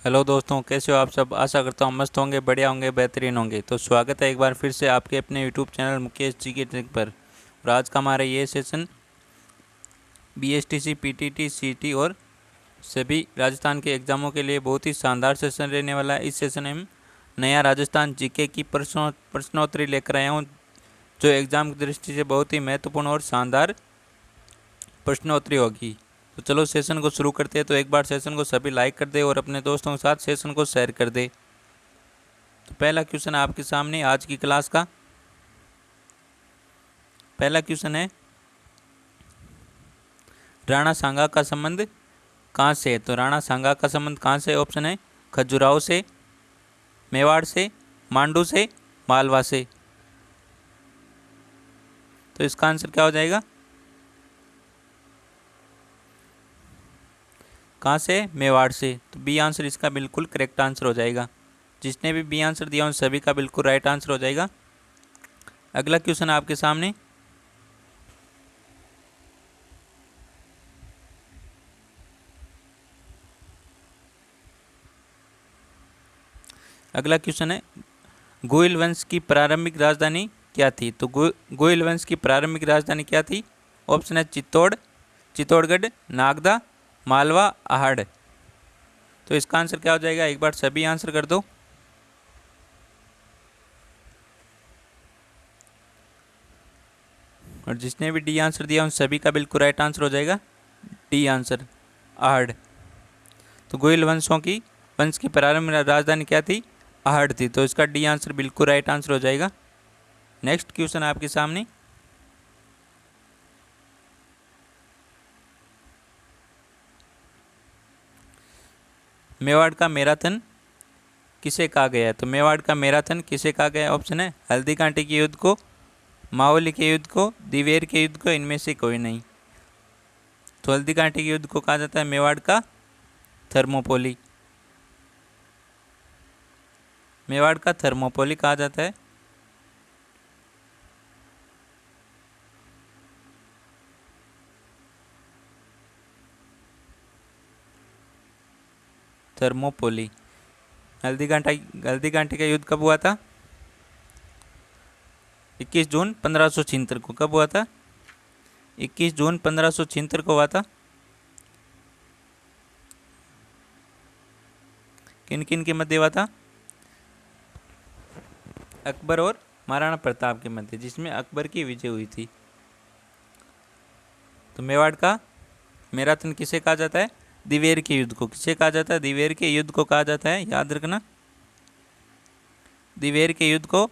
Hello दोस्तों, कैसे हो आप सब। आशा करता हूँ मस्त होंगे, बढ़िया होंगे, बेहतरीन होंगे। तो स्वागत है एक बार फिर से आपके अपने यूट्यूब चैनल मुकेश जी के ट्रिक पर। और आज का हमारा ये सेशन बीएसटीसी, पीटीटी, सीटी और सभी राजस्थान के एग्ज़ामों के लिए बहुत ही शानदार सेशन रहने वाला है। इस सेशन में हम नया राजस्थान जीके की प्रश्नोत्तरी लेकर आया हूँ, जो एग्ज़ाम की दृष्टि से बहुत ही महत्वपूर्ण और शानदार प्रश्नोत्तरी होगी। तो चलो सेशन को शुरू करते हैं। तो एक बार सेशन को सभी लाइक कर दे और अपने दोस्तों के साथ सेशन को शेयर कर दे। तो पहला क्वेश्चन आपके सामने आज की क्लास का पहला क्वेश्चन है, राणा सांगा का संबंध कहाँ से है। तो राणा सांगा का संबंध कहाँ से? ऑप्शन है खजुराहो से, मेवाड़ से, मांडू से, मालवा से। तो इसका आंसर क्या हो जाएगा? कहाँ से? मेवाड़ से। तो बी आंसर इसका बिल्कुल करेक्ट आंसर हो जाएगा। जिसने भी बी आंसर दिया उन सभी का बिल्कुल राइट आंसर हो जाएगा। अगला क्वेश्चन आपके सामने, अगला क्वेश्चन है, गोयल वंश की प्रारंभिक राजधानी क्या थी। तो गोयल वंश की प्रारंभिक राजधानी क्या थी? ऑप्शन है चित्तौड़गढ़, नागदा, मालवा, आहड़। तो इसका आंसर क्या हो जाएगा? एक बार सभी आंसर कर दो। और जिसने भी डी आंसर दिया उन सभी का बिल्कुल राइट आंसर हो जाएगा डी आंसर, आहड़। तो गोयल वंश की प्रारंभिक राजधानी क्या थी? आहड़ थी। तो इसका डी आंसर बिल्कुल राइट आंसर हो जाएगा। नेक्स्ट क्वेश्चन आपके सामने, मेवाड़ का मैराथन किसे कहा गया है। तो मेवाड़ का मैराथन किसे कहा गया है? ऑप्शन है हल्दी कांटे के युद्ध को, मावली के युद्ध को, दिवेर के युद्ध को, इनमें से कोई नहीं। तो हल्दी कांटे के युद्ध को कहा जाता है मेवाड़ का थर्मोपोली। मेवाड़ का थर्मोपोली कहा जाता है। थर्मोपोली। हल्दी कांटे का युद्ध कब हुआ था? 21 जून 1576 को। कब हुआ था? 21 जून 1576 को हुआ था। किन किन के मध्य हुआ था? अकबर और महाराणा प्रताप के मध्य, जिसमें अकबर की विजय हुई थी। तो मेवाड़ का मैराथन किसे कहा जाता है? दिवेर के युद्ध को। किसे कहा जाता है? दिवेर के युद्ध को कहा जाता है, याद रखना। दिवेर के युद्ध को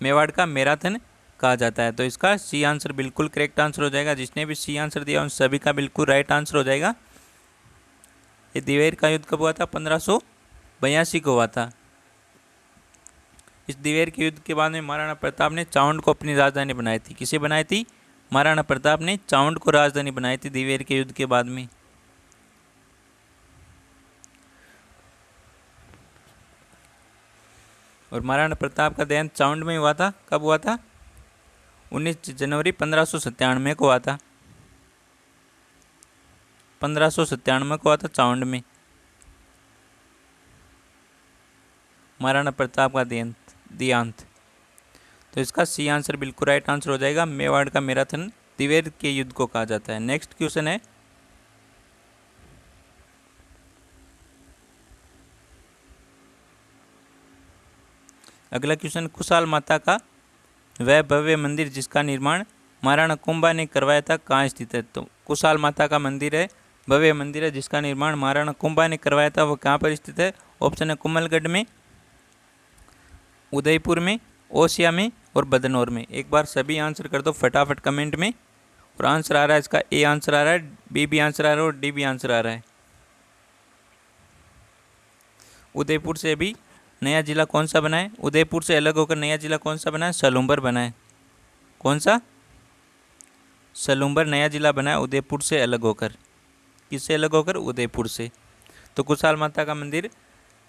मेवाड़ का मैराथन कहा जाता है। तो इसका सी आंसर बिल्कुल करेक्ट आंसर हो जाएगा। जिसने भी सी आंसर दिया उन सभी का बिल्कुल राइट आंसर हो जाएगा। ये दिवेर का युद्ध कब हुआ था? 1582 को हुआ था। इस दिवेर के युद्ध के बाद में महाराणा प्रताप ने चावंड को अपनी राजधानी बनाई थी। किसे बनाई थी? महाराणा प्रताप ने चावंड को राजधानी बनाई थी दिवेर के युद्ध के बाद में। और महाराणा प्रताप का देहांत चावंड में हुआ था। कब हुआ था? 19 जनवरी 1597 को हुआ था। 1597 को हुआ था चावंड में महाराणा प्रताप का देहांत। तो इसका सी आंसर बिल्कुल राइट आंसर हो जाएगा। मेवाड़ का मैराथन दिवेर के युद्ध को कहा जाता है। नेक्स्ट क्वेश्चन है, अगला क्वेश्चन, कुशाल माता का वह भव्य मंदिर जिसका निर्माण महाराणा कुंभा ने करवाया था कहाँ स्थित है। तो कुशाल माता का मंदिर है, भव्य मंदिर है, जिसका निर्माण महाराणा कुंभा ने करवाया था, वो कहाँ पर स्थित है? ऑप्शन है कुमलगढ़ में, उदयपुर में, ओसिया में और बदनौर में। एक बार सभी आंसर कर दो फटाफट कमेंट में। और आंसर आ रहा है इसका ए आंसर आ रहा है, बी भी आंसर आ रहा है और डी भी आंसर आ रहा है। उदयपुर से भी नया जिला कौन सा बना है? उदयपुर से अलग होकर नया जिला कौन सा बना है? सलूम्बर बना है। कौन सा? सलूम्बर नया जिला बना है उदयपुर से अलग होकर। किससे अलग होकर? उदयपुर से। तो कुशाल माता का मंदिर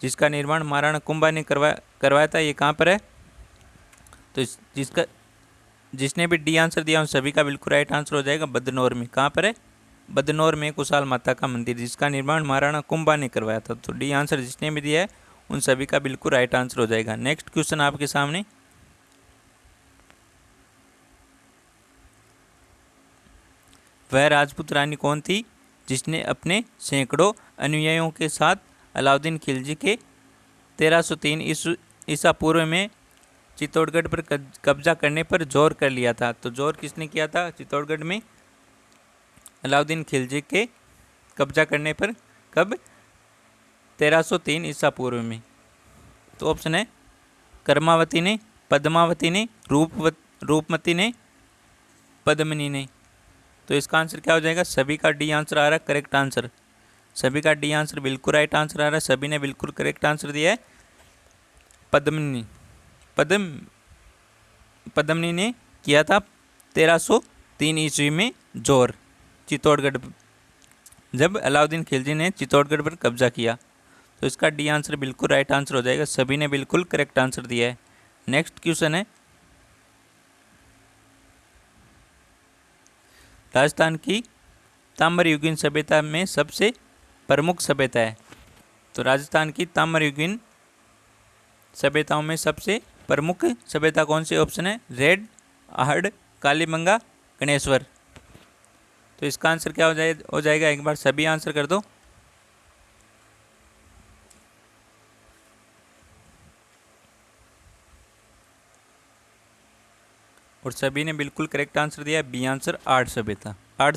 जिसका निर्माण महाराणा कुंभा ने करवाया था, ये कहाँ पर है? तो जिसने भी डी आंसर दिया उन सभी का बिल्कुल राइट आंसर हो जाएगा बदनौर में। कहाँ पर है? बदनौर में कुशाल माता का मंदिर, जिसका निर्माण महाराणा कुंभा ने करवाया था। तो डी आंसर जिसने भी दिया है उन सभी का बिल्कुल राइट आंसर हो जाएगा। नेक्स्ट क्वेश्चन आपके सामने, वह राजपूत रानी कौन थी जिसने अपने सैकड़ों अनुयायियों के साथ अलाउद्दीन खिलजी के 1303 ईसा पूर्व में चित्तौड़गढ़ पर कब्जा करने पर जोर कर लिया था? तो जोर किसने किया था चित्तौड़गढ़ में अलाउद्दीन खिलजी के कब्जा करने पर? कब? 1303 ईसा पूर्व में। तो ऑप्शन है कर्मावती ने, पद्मावती ने, रूपमती ने, पद्मिनी ने। तो इसका आंसर क्या हो जाएगा? सभी का डी आंसर आ रहा है करेक्ट आंसर। सभी का डी आंसर बिल्कुल राइट आंसर आ रहा है। सभी ने बिल्कुल करेक्ट आंसर दिया है। पद्मिनी पद्मिनी ने किया था 1303 ईस्वी में जोर चित्तौड़गढ़, जब अलाउद्दीन खिलजी ने चित्तौड़गढ़ पर कब्जा किया। तो इसका डी आंसर बिल्कुल राइट आंसर हो जाएगा। सभी ने बिल्कुल करेक्ट आंसर दिया है। नेक्स्ट क्वेश्चन है, राजस्थान की ताम्रयुगीन सभ्यता में सबसे प्रमुख सभ्यता है? तो राजस्थान की ताम्रयुगीन सभ्यताओं में सबसे प्रमुख सभ्यता कौन सी? ऑप्शन है रेड, आहड़, कालीबंगा, गणेश्वर। तो इसका आंसर क्या हो जाएगा? एक बार सभी आंसर कर दो। और सभी ने बिल्कुल करेक्ट आंसर दिया है। बी आंसर आर्ट सभ्यता। आर्ट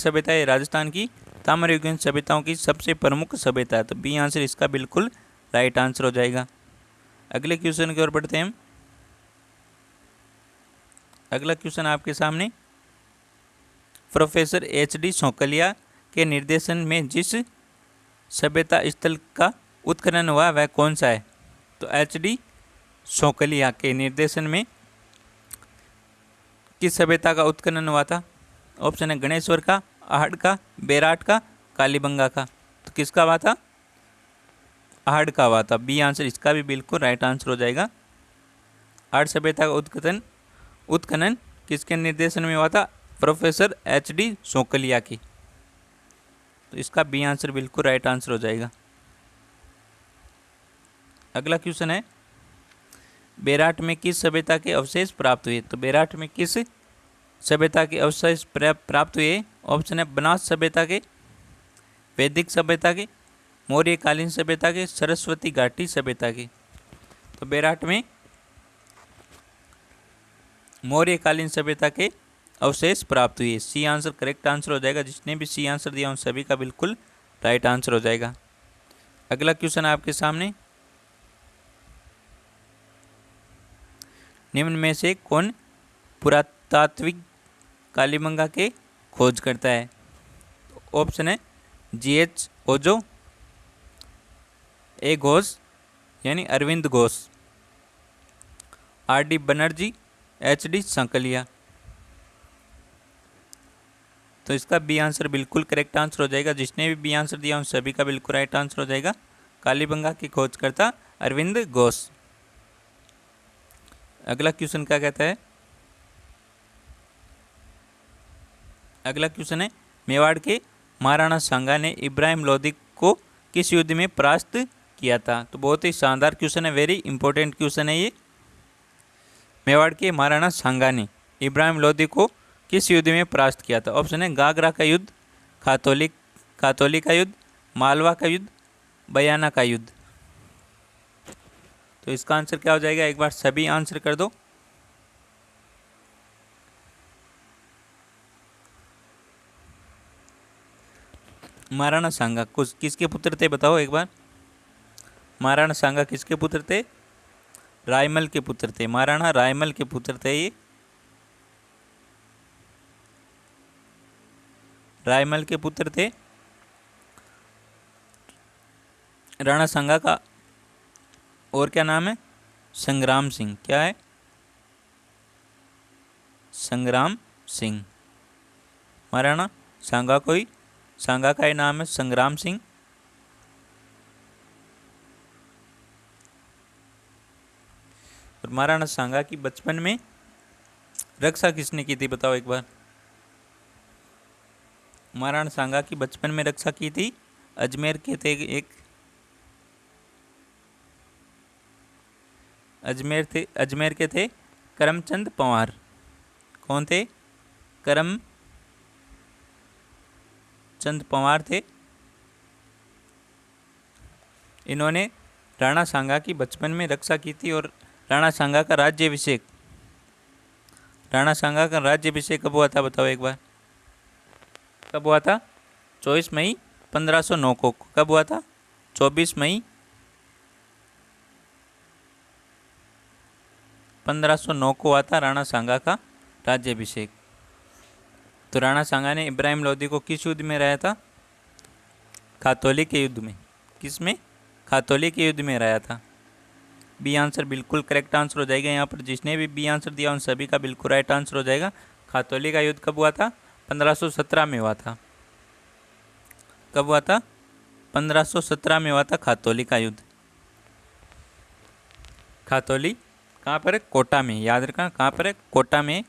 सभ्यता है राजस्थान की ताम्रयुगीन सभ्यताओं की सबसे प्रमुख सभ्यता है। तो बी आंसर इसका बिल्कुल राइट आंसर हो जाएगा। अगले क्वेश्चन की ओर बढ़ते हैं हम। अगला क्वेश्चन आपके सामने, प्रोफेसर एच.डी. शौकलिया के निर्देशन में जिस सभ्यता स्थल का उत्खनन हुआ वह कौन सा है? तो एच.डी. शौकलिया के निर्देशन में किस सभ्यता का उत्खनन हुआ था? ऑप्शन है गणेश्वर का, आहड़ का, बेराट का, कालीबंगा का। तो किसका हुआ था? आहड़ का हुआ था। बी आंसर इसका भी बिल्कुल राइट आंसर हो जाएगा। आहड़ सभ्यता का उत्खनन किसके निर्देशन में हुआ था? Professor HD. शौकलिया की। तो इसका बी आंसर बिल्कुल राइट आंसर हो जाएगा। अगला क्वेश्चन है, बेराट में किस सभ्यता के अवशेष प्राप्त हुए? तो बेराट में किस सभ्यता के अवशेष प्राप्त हुए? ऑप्शन है बनास सभ्यता के, वैदिक सभ्यता के, मौर्यकालीन सभ्यता के, सरस्वती घाटी सभ्यता के। तो बेराट में मौर्यकालीन सभ्यता के अवशेष प्राप्त हुए। सी आंसर करेक्ट आंसर हो जाएगा। जिसने भी सी आंसर दिया उन सभी का बिल्कुल राइट आंसर हो जाएगा। अगला क्वेश्चन आपके सामने, निम्न में से कौन पुरातात्विक कालीबंगा के खोज करता है? ऑप्शन है जी.एच. ओजो, ए घोष यानी अरविंद घोष, आर.डी. बनर्जी, एच.डी. शौकलिया। तो इसका बी आंसर बिल्कुल करेक्ट आंसर हो जाएगा। जिसने भी बी आंसर दिया उन सभी का बिल्कुल राइट आंसर हो जाएगा। कालीबंगा की खोजकर्ता अरविंद घोष। अगला क्वेश्चन क्या कहता है? अगला क्वेश्चन है, मेवाड़ के महाराणा सांगा ने इब्राहिम लोदी को किस युद्ध में परास्त किया था? तो बहुत ही शानदार क्वेश्चन है, वेरी इंपॉर्टेंट क्वेश्चन है ये। मेवाड़ के महाराणा सांगा ने इब्राहिम लोदी को किस युद्ध में परास्त किया था? ऑप्शन है गागरा का युद्ध, खातौली का युद्ध, मालवा का युद्ध, बयाना का युद्ध। तो इसका आंसर क्या हो जाएगा? एक बार सभी आंसर कर दो। महाराणा सांगा कुछ किसके पुत्र थे बताओ एक बार। महाराणा सांगा किसके पुत्र थे? रायमल के पुत्र थे। महाराणा रायमल के पुत्र थे ये। रायमल के पुत्र थे। राणा सांगा का और क्या नाम है? संग्राम सिंह। क्या है? संग्राम सिंह। महाराणा सांगा का ही नाम है संग्राम सिंह। और महाराणा सांगा की बचपन में रक्षा किसने की थी बताओ एक बार। महाराणा सांगा की बचपन में रक्षा की थी? अजमेर के थे एक, अजमेर के थे करमचंद पंवार। कौन थे? करमचंद पंवार थे। इन्होंने राणा सांगा की बचपन में रक्षा की थी। और राणा सांगा का राज्याभिषेक कब हुआ था? बताओ एक बार, कब हुआ था? 24 मई 1509 को। कब हुआ था? 24 मई 1509 को हुआ था राणा सांगा का राज्याभिषेक। तो राणा सांगा ने इब्राहिम लोदी को किस युद्ध में हराया था? खातौली के युद्ध में। किस में? खातौली के युद्ध में हराया था। बी आंसर बिल्कुल करेक्ट आंसर हो जाएगा। यहाँ पर जिसने भी बी आंसर दिया उन सभी का बिल्कुल राइट आंसर हो जाएगा। खातौली का युद्ध कब हुआ था? 1517 में हुआ था। कब हुआ था? 1517 में हुआ था खातौली का युद्ध। खातौली कहाँ पर है? कोटा में। याद रखना कहाँ पर है? कोटा में।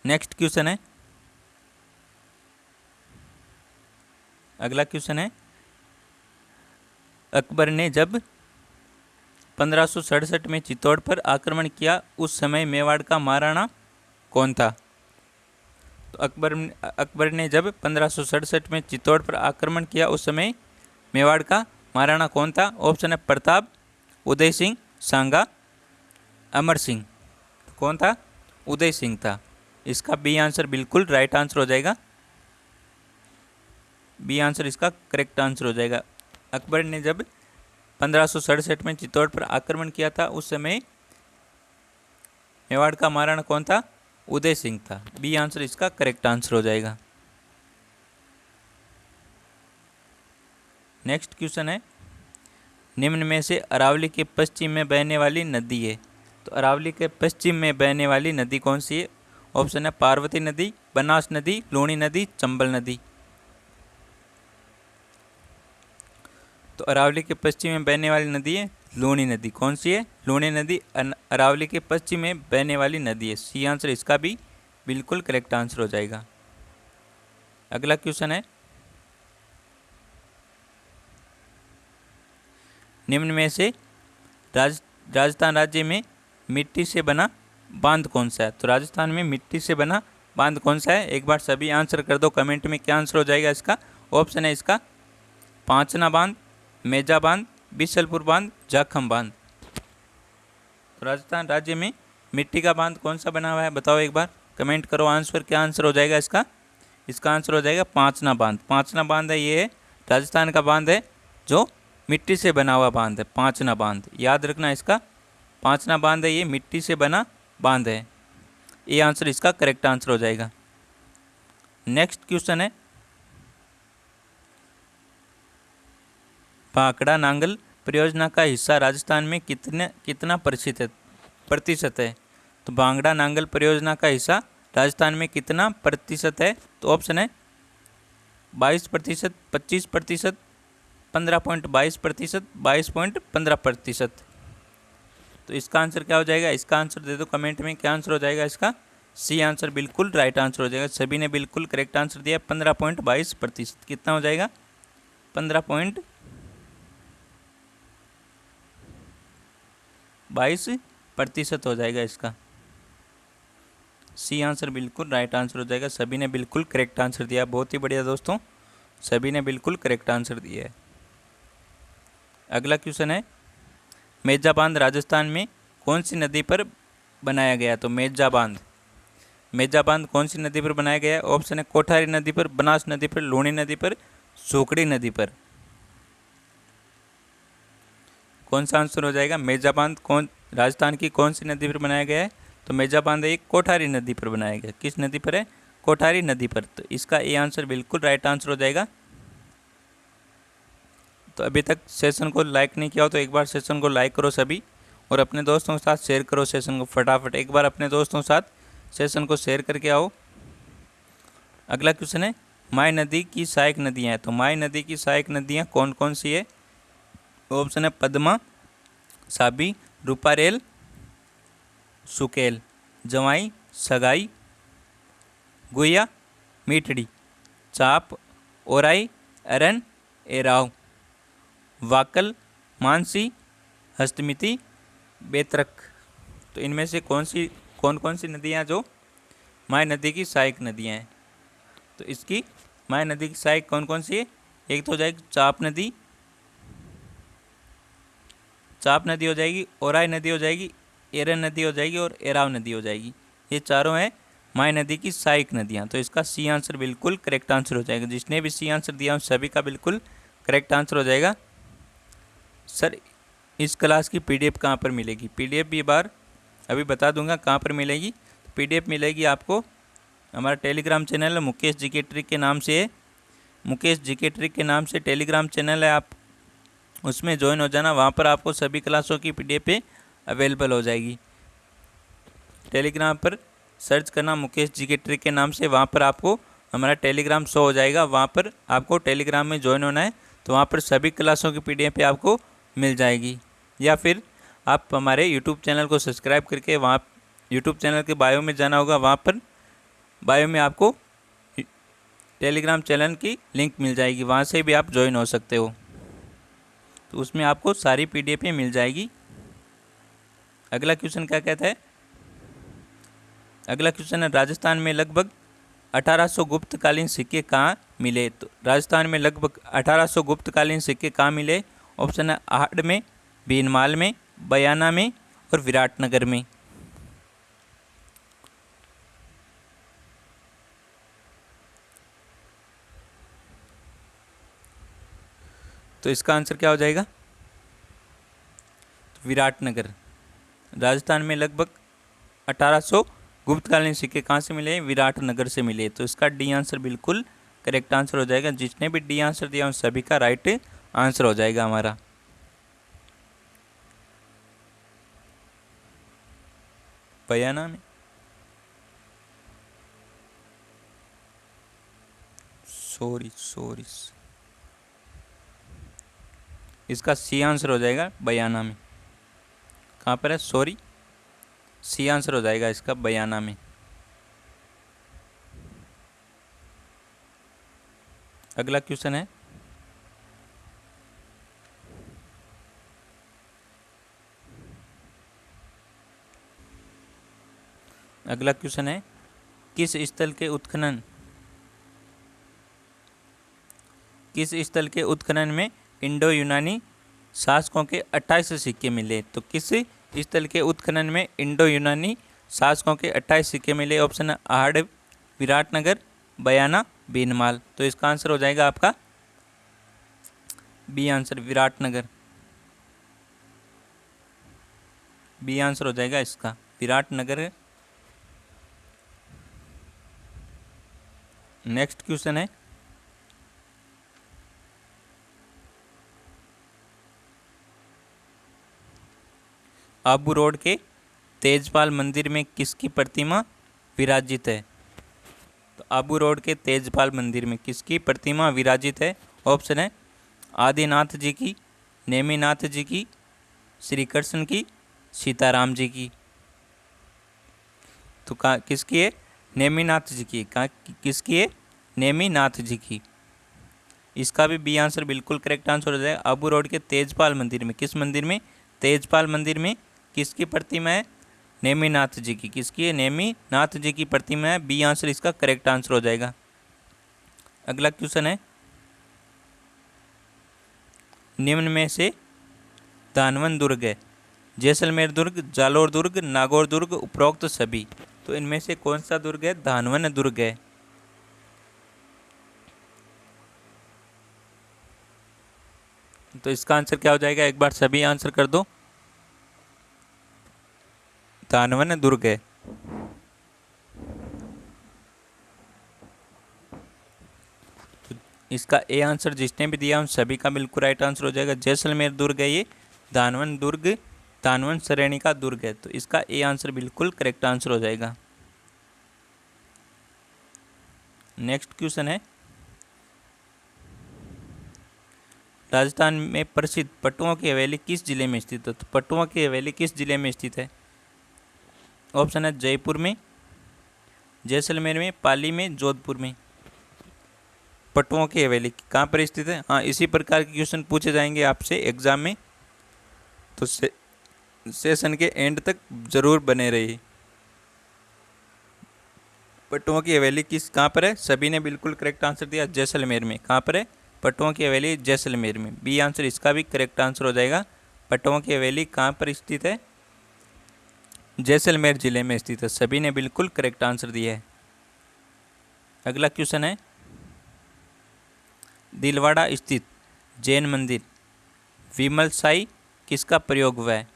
नेक्स्ट क्वेश्चन है, अगला क्वेश्चन है, अकबर ने जब 1567 में चित्तौड़ पर आक्रमण किया उस समय मेवाड़ का महाराणा कौन था? तो अकबर ने जब 1567 में चित्तौड़ पर आक्रमण किया उस समय मेवाड़ का महाराणा कौन था? ऑप्शन है प्रताप, उदय सिंह, सांगा, अमर सिंह। तो कौन था? उदय सिंह था। इसका बी आंसर बिल्कुल राइट आंसर हो जाएगा। बी आंसर इसका करेक्ट आंसर हो जाएगा। अकबर ने जब 1567 में चित्तौड़ पर आक्रमण किया था उस समय मेवाड़ का महाराणा कौन था? उदय सिंह था। बी आंसर इसका करेक्ट आंसर हो जाएगा। नेक्स्ट क्वेश्चन है, निम्न में से अरावली के पश्चिम में बहने वाली नदी है। तो अरावली के पश्चिम में बहने वाली नदी कौन सी है? ऑप्शन है पार्वती नदी, बनास नदी, लूणी नदी, चंबल नदी। तो अरावली के पश्चिम में बहने वाली नदी है लूणी नदी। कौन सी है? लूणी नदी अरावली के पश्चिम में बहने वाली नदी है। सी आंसर इसका भी बिल्कुल करेक्ट आंसर हो जाएगा। अगला क्वेश्चन है, निम्न में से राजस्थान राज्य में मिट्टी से बना बांध कौन सा है? तो राजस्थान में मिट्टी से बना बांध कौन सा है? एक बार सभी आंसर कर दो कमेंट में, क्या आंसर हो जाएगा इसका। ऑप्शन है इसका पांचना बांध, मेजा बांध, बिशलपुर बांध, जाखम बांध। तो राजस्थान राज्य में मिट्टी का बांध कौन सा बना हुआ है? बताओ एक बार, कमेंट करो आंसर, क्या आंसर हो जाएगा इसका। इसका आंसर हो जाएगा पांचना बांध। पांचना बांध है, ये है राजस्थान का बांध है जो मिट्टी से बना हुआ बांध है, पांचना बांध। याद रखना इसका, पांचना बांध है, ये मिट्टी से बना बांध है। ये आंसर इसका करेक्ट आंसर हो जाएगा। नेक्स्ट क्वेश्चन है, भाखड़ा नांगल परियोजना का हिस्सा राजस्थान में कितना प्रतिशत है? तो भांगड़ा नांगल परियोजना का हिस्सा राजस्थान में कितना प्रतिशत है? तो ऑप्शन है 22%, 25%, 15.22%, 22.15%। तो इसका आंसर क्या हो जाएगा? इसका आंसर दे दो कमेंट में, क्या आंसर हो जाएगा इसका। सी आंसर बिल्कुल राइट आंसर हो जाएगा। सभी ने बिल्कुल करेक्ट आंसर दिया। 15.22%। कितना हो जाएगा? 15.22% हो जाएगा इसका। सी आंसर बिल्कुल राइट आंसर हो जाएगा। सभी ने बिल्कुल करेक्ट आंसर दिया। बहुत ही बढ़िया दोस्तों, सभी ने बिल्कुल करेक्ट आंसर दिया है। अगला क्वेश्चन है, मेजा बांध राजस्थान में कौन सी नदी पर बनाया गया? तो मेजा बांध कौन सी नदी पर बनाया गया है? ऑप्शन है कोठारी नदी पर, बनास नदी पर, लूणी नदी पर, सूखड़ी नदी पर। कौन सा आंसर हो जाएगा? मेजा बांध राजस्थान की कौन सी नदी पर बनाया गया है? तो मेजा बांध एक कोठारी नदी पर बनाया गया। किस नदी पर है? कोठारी नदी पर। तो इसका ए आंसर बिल्कुल राइट आंसर हो जाएगा। तो अभी तक सेशन को लाइक नहीं किया हो तो एक बार सेशन को लाइक करो सभी, और अपने दोस्तों के साथ शेयर करो सेशन को। फटाफट एक बार अपने दोस्तों के साथ सेशन को शेयर करके आओ। अगला क्वेश्चन है, माय नदी की सहायक नदियाँ हैं। तो माय नदी की सहायक नदियाँ कौन कौन सी है? ऑप्शन है पद्मा, साबी, रूपारेल, सुकेल, जवाई, सगाई, गुया, मीठड़ी। चाप, ओराई, अरन, एराव, वाकल, मानसी, हस्तमिति, बेतरक। तो इनमें से कौन कौन सी नदियाँ जो माय नदी की सहायक नदियाँ हैं? तो इसकी माय नदी की सहायक कौन कौन सी है? एक तो हो जाएगी चाप नदी, चाप नदी हो जाएगी, ओराई नदी हो जाएगी, एरन नदी हो जाएगी और एराव नदी हो जाएगी। ये चारों हैं माय नदी की सहायक नदियाँ। तो इसका सी आंसर बिल्कुल करेक्ट आंसर हो जाएगा। जिसने भी सी आंसर दिया उन सभी का बिल्कुल करेक्ट आंसर हो जाएगा। सर इस क्लास की पीडीएफ कहाँ पर मिलेगी? पीडीएफ भी बार अभी बता दूंगा कहाँ पर मिलेगी। पीडीएफ मिलेगी आपको हमारा टेलीग्राम चैनल है, मुकेश जीके ट्रिक के नाम से है। मुकेश जीके ट्रिक के नाम से टेलीग्राम चैनल है, आप उसमें ज्वाइन हो जाना। वहाँ पर आपको सभी क्लासों की पीडीएफ अवेलेबल हो जाएगी। टेलीग्राम पर सर्च करना मुकेश जीके ट्रिक के नाम से, वहाँ पर आपको हमारा टेलीग्राम शो हो जाएगा। वहाँ पर आपको टेलीग्राम में ज्वाइन होना है, तो वहाँ पर सभी क्लासों की पीडीएफ आपको मिल जाएगी। या फिर आप हमारे यूट्यूब चैनल को सब्सक्राइब करके वहाँ यूट्यूब चैनल के बायो में जाना होगा, वहाँ पर बायो में आपको टेलीग्राम चैनल की लिंक मिल जाएगी, वहाँ से भी आप ज्वाइन हो सकते हो। तो उसमें आपको सारी पीडीएफ मिल जाएगी। अगला क्वेश्चन क्या कहता है? अगला क्वेश्चन है राजस्थान में लगभग 1800 गुप्तकालीन सिक्के कहाँ मिले? तो राजस्थान में लगभग 1800 गुप्तकालीन सिक्के कहाँ मिले? ऑप्शन है आहड़ में, भीनमाल में, बयाना में और विराटनगर में। तो इसका आंसर क्या हो जाएगा? तो विराटनगर। राजस्थान में लगभग 1800 गुप्तकालीन सिक्के कहाँ से मिले? विराटनगर से मिले। तो इसका डी आंसर बिल्कुल करेक्ट आंसर हो जाएगा। जिसने भी डी आंसर दिया उन सभी का राइट आंसर हो जाएगा हमारा। बयाना में सॉरी इसका सी आंसर हो जाएगा बयाना में। कहाँ पर है? सॉरी, सी आंसर हो जाएगा इसका बयाना में। अगला क्वेश्चन है किस स्थल के उत्खनन में इंडो यूनानी शासकों के 28 सिक्के मिले? तो किस स्थल के उत्खनन में इंडो यूनानी शासकों के 28 सिक्के मिले? ऑप्शन है आहड़, विराटनगर, बयाना, भीनमाल। तो इसका आंसर हो जाएगा आपका B answer, Biratnagar. B answer हो जाएगा इसका विराटनगर। नेक्स्ट क्वेश्चन है आबू रोड के तेजपाल मंदिर में किसकी प्रतिमा विराजित है? तो आबू रोड के तेजपाल मंदिर में किसकी प्रतिमा विराजित है? ऑप्शन है आदिनाथ जी की, नेमिनाथ जी की, श्री कृष्ण की, सीताराम जी की। तो किसकी है? नेमिनाथ जी की। किसकी है? नेमिनाथ जी की। इसका भी बी आंसर बिल्कुल करेक्ट आंसर हो जाएगा। आबू रोड के तेजपाल मंदिर में, किस मंदिर में? तेजपाल मंदिर में किसकी प्रतिमा है? नेमिनाथ जी की। किसकी है? नेमिनाथ जी की प्रतिमा है। बी आंसर इसका करेक्ट आंसर हो जाएगा। अगला क्वेश्चन है निम्न में से धानवन दुर्ग है? जैसलमेर दुर्ग, जालोर दुर्ग, नागौर दुर्ग, उपरोक्त सभी। तो इनमें से कौन सा दुर्ग है? धानवन दुर्ग है। तो इसका आंसर क्या हो जाएगा? एक बार सभी आंसर कर दो। धानवन दुर्ग है। तो इसका ए आंसर जिसने भी दिया उन सभी का बिल्कुल राइट आंसर हो जाएगा। जैसलमेर दुर्ग है ये। धानवन दुर्ग धानवन श्रेणी का दुर्ग है। तो इसका ए आंसर बिल्कुल करेक्ट आंसर हो जाएगा। नेक्स्ट क्वेश्चन है राजस्थान में प्रसिद्ध पट्टुओं की हवेली किस जिले में स्थित है? तो पट्टुओं की हवेली किस जिले में स्थित है? ऑप्शन है जयपुर में, जैसलमेर में, पाली में, जोधपुर में। पटुओं की हवेली कहाँ पर स्थित है? हाँ, इसी प्रकार के क्वेश्चन पूछे जाएंगे आपसे एग्जाम में, तो सेशन के एंड तक जरूर बने रहिए। पटुओं की हवेली कहाँ पर है? सभी ने बिल्कुल करेक्ट आंसर दिया, जैसलमेर में। कहाँ पर है? पटुओं की हवेली जैसलमेर में। बी आंसर इसका भी करेक्ट आंसर हो जाएगा। पटुओं की हवेली कहाँ पर स्थित है? जैसलमेर जिले में स्थित है। सभी ने बिल्कुल करेक्ट आंसर दिया है। अगला क्वेश्चन है, दिलवाड़ा स्थित जैन मंदिर विमल साई किसका प्रयोग हुआ है?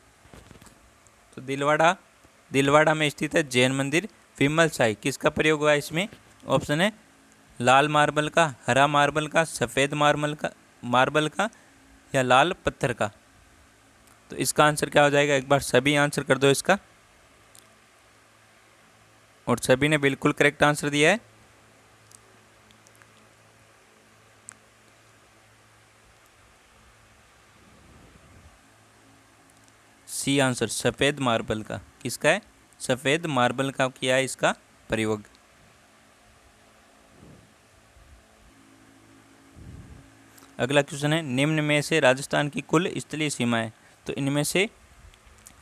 तो दिलवाड़ा में स्थित है जैन मंदिर विमल साई, किसका प्रयोग हुआ है इसमें? ऑप्शन है लाल मार्बल का, हरा मार्बल का, सफ़ेद मार्बल का या लाल पत्थर का। तो इसका आंसर क्या हो जाएगा? एक बार सभी आंसर कर दो इसका। और सभी ने बिल्कुल करेक्ट आंसर दिया है। सी आंसर सफ़ेद मार्बल का। किसका है? सफ़ेद मार्बल का किया है इसका प्रयोग। अगला क्वेश्चन है, निम्न में से राजस्थान की कुल स्थलीय सीमाएं। तो इनमें से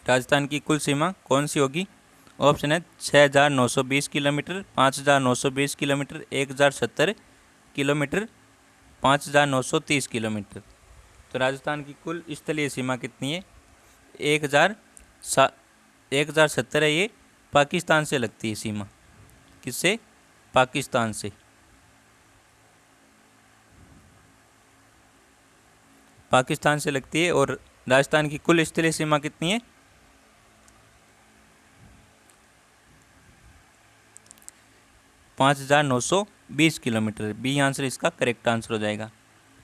राजस्थान की कुल सीमा कौन सी होगी? ऑप्शन है 6,920 किलोमीटर, 5,920 किलोमीटर, 1,070 किलोमीटर, 5,930 किलोमीटर। तो राजस्थान की कुल स्थलीय सीमा कितनी है? 1,070 है। ये पाकिस्तान से लगती है सीमा। किससे? पाकिस्तान से। पाकिस्तान से लगती है। और राजस्थान की कुल स्थलीय सीमा कितनी है? 5,920 किलोमीटर। बी आंसर इसका करेक्ट आंसर हो जाएगा।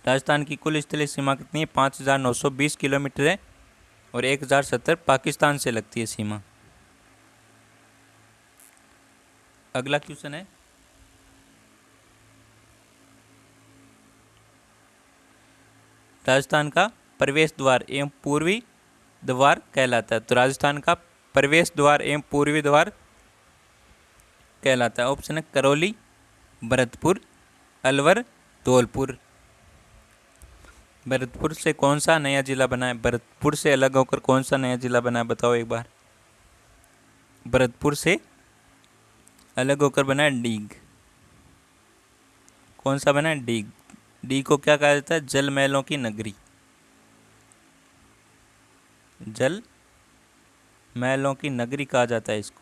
राजस्थान की कुल स्थलीय सीमा कितनी है? 5,920 किलोमीटर है। और 1,070 पाकिस्तान से लगती है सीमा। अगला क्वेश्चन है, राजस्थान का प्रवेश द्वार एवं पूर्वी द्वार कहलाता है। तो राजस्थान का प्रवेश द्वार एवं पूर्वी द्वार कहलाता है। ऑप्शन है करौली, भरतपुर, अलवर, धौलपुर। भरतपुर से कौन सा नया जिला बना है? भरतपुर से अलग होकर कौन सा नया जिला बना है? बताओ एक बार। भरतपुर से अलग होकर बना है डीग। कौन सा बना है? डीग। डीग को क्या कहा जाता है? जल महलों की नगरी। जल महलों की नगरी कहा जाता है इसको।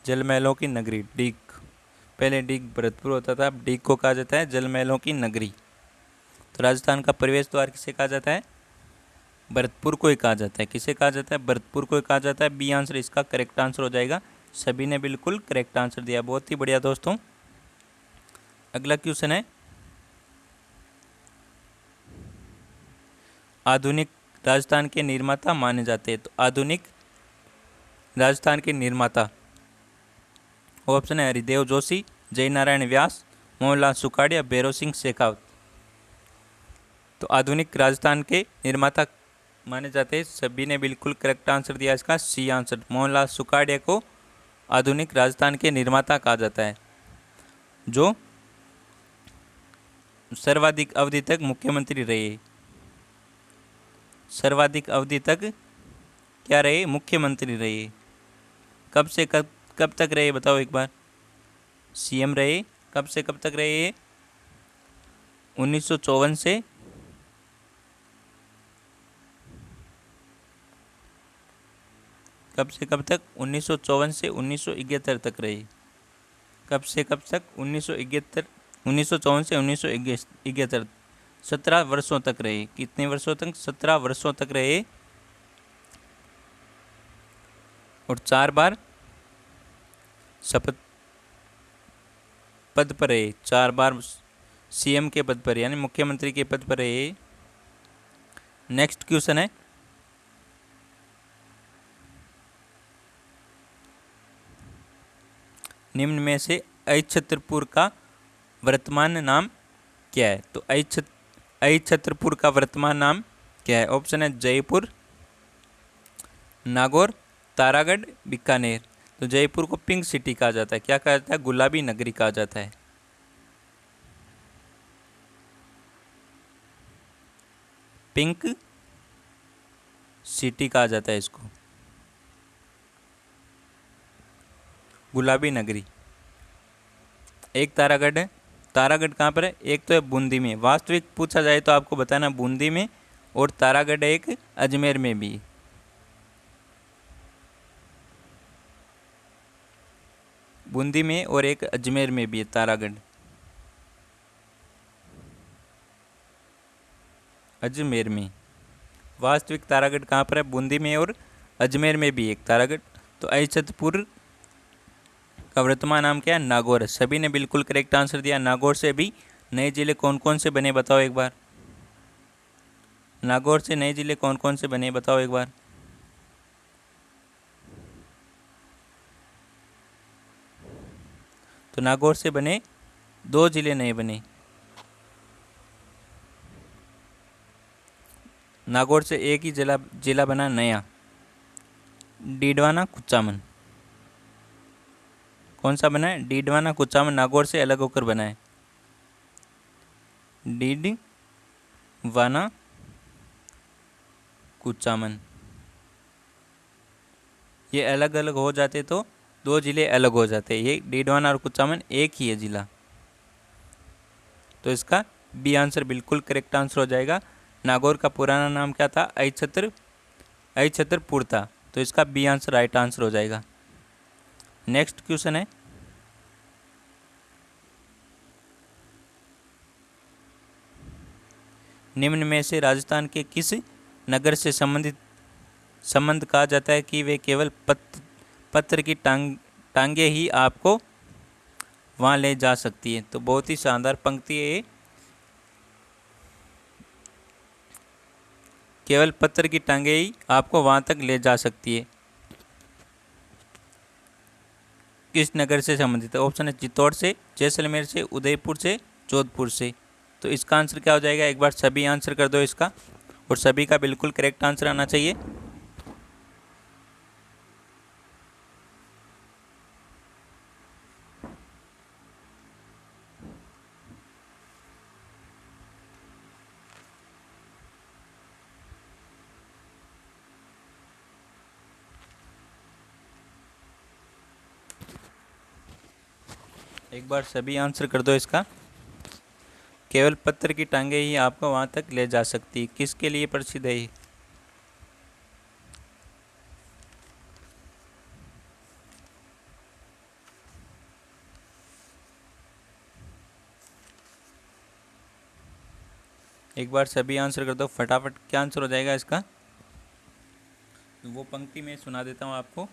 जल महलों की नगरी डीग। पहले डीग भरतपुर होता था, अब डीग को कहा जाता है जल महलों की नगरी। तो राजस्थान का प्रवेश द्वार किसे कहा जाता है? भरतपुर को ही कहा जाता है। किसे कहा जाता है? भरतपुर को ही कहा जाता है। बी आंसर इसका करेक्ट आंसर हो जाएगा। सभी ने बिल्कुल करेक्ट आंसर दिया। बहुत ही बढ़िया दोस्तों। अगला क्वेश्चन है, आधुनिक राजस्थान के निर्माता माने जाते हैं। तो आधुनिक राजस्थान के निर्माता, ऑप्शन है हरिदेव जोशी, जयनारायण व्यास, मोहनलाल सुखाड़िया, भैरव सिंह शेखावत। तो आधुनिक राजस्थान के निर्माता माने जाते हैं। सभी ने बिल्कुल करेक्ट आंसर दिया इसका। सी आंसर मोहनलाल सुखाड़िया को आधुनिक राजस्थान के निर्माता कहा जाता है, जो सर्वाधिक अवधि तक मुख्यमंत्री रहे। सर्वाधिक अवधि तक क्या रहे? मुख्यमंत्री रहे। कब से कब तक रहे? बताओ एक बार। सीएम रहे। कब से कब तक रहे? 1954 से कब से कब तक? 1954 से 1971 तक रहे। कब से कब तक? 1954 से 1971। 17 वर्षों तक रहे। कितने वर्षों तक? 17 वर्षों तक रहे। और 4 बार शपथ पद पर रहे। 4 बार सीएम के पद पर यानी मुख्यमंत्री के पद पर रहे। नेक्स्ट क्वेश्चन है, निम्न में से अहिछत्रपुर का वर्तमान नाम क्या है? तो अहिछत्रपुर का वर्तमान नाम क्या है? ऑप्शन है जयपुर, नागौर, तारागढ़, बीकानेर। तो जयपुर को पिंक सिटी कहा जाता है, क्या कहा जाता है? गुलाबी नगरी कहा जाता है। पिंक सिटी कहा जाता है इसको, गुलाबी नगरी। एक तारागढ़ है, तारागढ़ कहाँ पर है? एक तो है बूंदी में, वास्तविक पूछा जाए तो आपको बताना बूंदी में, और तारागढ़ एक अजमेर में भी। बूंदी में और एक अजमेर में भी है तारागढ़, अजमेर में। वास्तविक तारागढ़ कहाँ पर है? बूंदी में और अजमेर में भी एक तारागढ़। तो अहिछत्रपुर का वर्तमान नाम क्या है? नागौर है। सभी ने बिल्कुल करेक्ट आंसर दिया। नागौर से भी नए जिले कौन कौन से बने बताओ एक बार। नागौर से नए जिले कौन कौन से बने बताओ एक बार। तो नागौर से बने 2 जिले नए बने। नागौर से एक ही जिला बना नया, डीडवाना कुचामन। कौन सा बना है? डीडवाना कुचामन नागौर से अलग होकर बना है। डीडवाना कुचामन, ये अलग अलग हो जाते तो 2 जिले अलग हो जाते। ये डीडवाना और कुचामन एक ही है जिला। तो इसका बी आंसर बिल्कुल करेक्ट आंसर हो जाएगा। नागौर का पुराना नाम क्या था? अहिछत्रपुर था। तो इसका बी आंसर राइट आंसर हो जाएगा। नेक्स्ट क्वेश्चन है, निम्न में से राजस्थान के किस नगर से संबंध कहा जाता है कि वे केवल पत्थर की टांगे ही आपको वहाँ ले जा सकती है? तो बहुत ही शानदार पंक्ति है ये। केवल पत्थर की टांगे ही आपको वहाँ तक ले जा सकती है। किस नगर से संबंधित है? ऑप्शन है चित्तौड़ से, जैसलमेर से, उदयपुर से, जोधपुर से। तो इसका आंसर क्या हो जाएगा? एक बार सभी आंसर कर दो इसका, और सभी का बिल्कुल करेक्ट आंसर आना चाहिए। एक बार सभी आंसर कर दो इसका। केवल पत्थर की टांगे ही आपको वहाँ तक ले जा सकती है, किसके लिए प्रसिद्ध है? एक बार सभी आंसर कर दो फटाफट। क्या आंसर हो जाएगा इसका? वो पंक्ति मैं सुना देता हूँ आपको।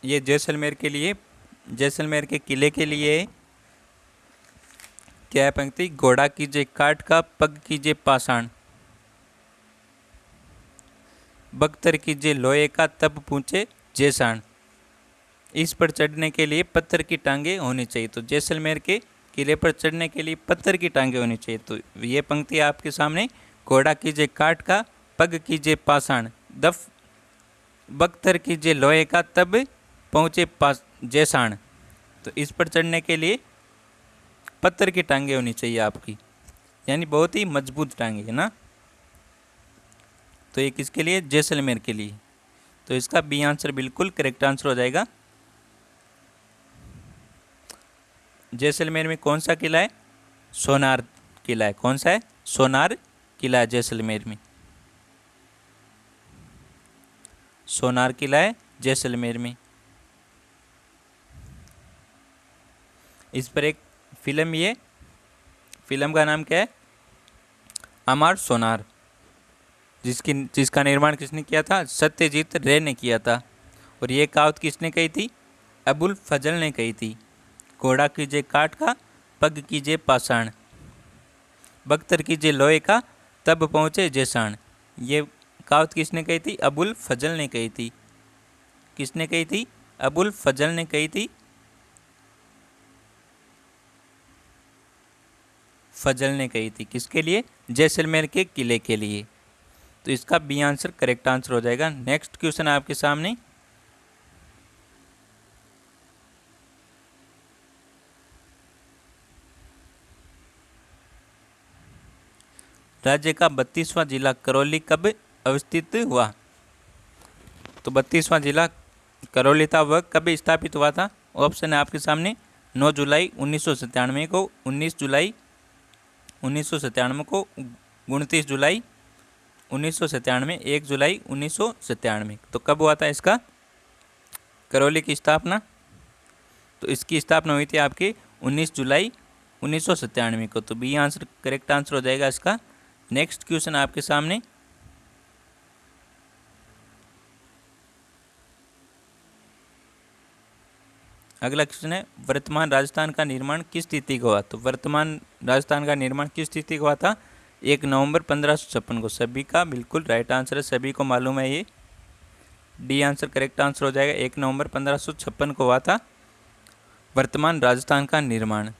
ये जैसलमेर के लिए, जैसलमेर के किले के लिए क्या है पंक्ति? घोड़ा कीजिए काठ का, पग कीजिए पाषाण, बख्तर कीजिए लोहे का, तब पूछे जैसाण। इस पर चढ़ने के लिए पत्थर की टांगे होनी चाहिए। तो जैसलमेर के किले पर चढ़ने के लिए पत्थर की टांगे होनी चाहिए। तो ये पंक्ति आपके सामने, घोड़ा कीजिए काठ का, पग कीजिए पाषाण, दफ बख्तर कीजिए लोहे का, तब पहुँचे जैसाण। तो इस पर चढ़ने के लिए पत्थर की टांगे होनी चाहिए आपकी, यानी बहुत ही मजबूत टांगे, है ना। तो ये किसके लिए? जैसलमेर के लिए। तो इसका बी आंसर बिल्कुल करेक्ट आंसर हो जाएगा। जैसलमेर में कौन सा किला है? सोनार किला है। कौन सा है? सोनार किला है जैसलमेर में। सोनार किला है जैसलमेर में। इस पर एक फिल्म, ये फिल्म का नाम क्या है? अमर सोनार, जिसका निर्माण किसने किया था? सत्यजीत रे ने किया था। और ये कहावत किसने कही थी? अबुल फजल ने कही थी। घोड़ा कीजिए काठ का, पग कीजिए पाषाण, बख्तर कीजिए लोहे का, तब पहुँचे जैसाण। ये कहावत किसने कही थी? अबुल फजल ने कही थी। किसने कही थी? अबुल फजल ने कही थी। फजल ने कही थी। किसके लिए? जैसलमेर के किले के लिए। तो इसका बी आंसर करेक्ट आंसर हो जाएगा। नेक्स्ट क्वेश्चन है आपके सामने। राज्य का 32वां जिला करौली कब अवस्थित हुआ? तो 32वां जिला करौली था, वह कब स्थापित हुआ था? ऑप्शन है आपके सामने 9 जुलाई 1997 को, 19 जुलाई 1997 को, 29 जुलाई 1997, 1 जुलाई 1997। तो कब हुआ था इसका करौली की स्थापना? तो इसकी स्थापना हुई थी आपकी 19 जुलाई 1997 को। तो बी आंसर करेक्ट आंसर हो जाएगा इसका। नेक्स्ट क्वेश्चन आपके सामने। अगला क्वेश्चन है, वर्तमान राजस्थान का निर्माण किस तिथि को हुआ? तो वर्तमान राजस्थान का निर्माण किस तिथि को हुआ था? 1 नवंबर 1556 को। सभी का बिल्कुल राइट आंसर है, सभी को मालूम है ये। डी आंसर करेक्ट आंसर हो जाएगा। 1 नवंबर 1556 को हुआ था वर्तमान राजस्थान का निर्माण।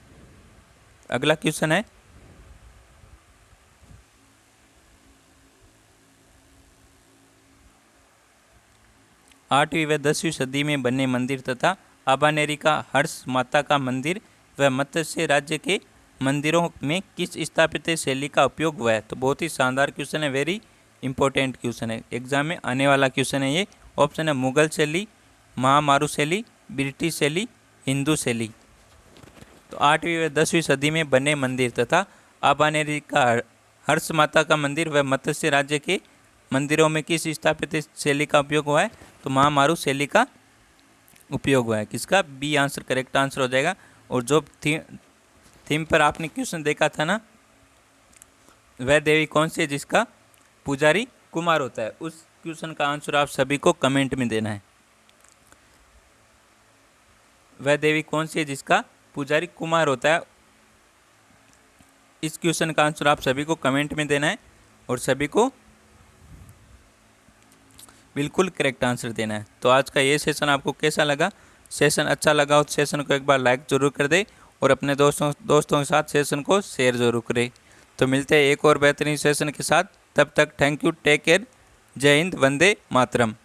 अगला क्वेश्चन है, आठवीं व 10वीं सदी में बने मंदिर तथा आबानेरी का हर्ष माता का मंदिर व मत्स्य राज्य के मंदिरों में किस स्थापित शैली का उपयोग हुआ है? तो बहुत ही शानदार क्वेश्चन है, वेरी इंपॉर्टेंट क्वेश्चन है, एग्जाम में आने वाला क्वेश्चन है ये। ऑप्शन है मुगल शैली, महामारू शैली, ब्रिटिश शैली, हिंदू शैली। तो 8वीं व 10वीं सदी में बने मंदिर तथा आबानेरी का हर्ष माता का मंदिर व मत्स्य राज्य के मंदिरों में किस स्थापित शैली का उपयोग हुआ है? तो महामारू शैली का उपयोग हुआ है। किसका? बी आंसर करेक्ट आंसर हो जाएगा। और जो थीम पर आपने क्वेश्चन देखा था ना, वह देवी कौन सी है जिसका पुजारी कुमार होता है, उस क्वेश्चन का आंसर आप सभी को कमेंट में देना है। वह देवी कौन सी है जिसका पुजारी कुमार होता है, इस क्वेश्चन का आंसर आप सभी को कमेंट में देना है और सभी को बिल्कुल करेक्ट आंसर देना है। तो आज का ये सेशन आपको कैसा लगा? सेशन अच्छा लगा हो तो सेशन को एक बार लाइक ज़रूर कर दे और अपने दोस्तों के साथ सेशन को शेयर ज़रूर करें। तो मिलते हैं एक और बेहतरीन सेशन के साथ, तब तक थैंक यू, टेक केयर, जय हिंद, वंदे मातरम।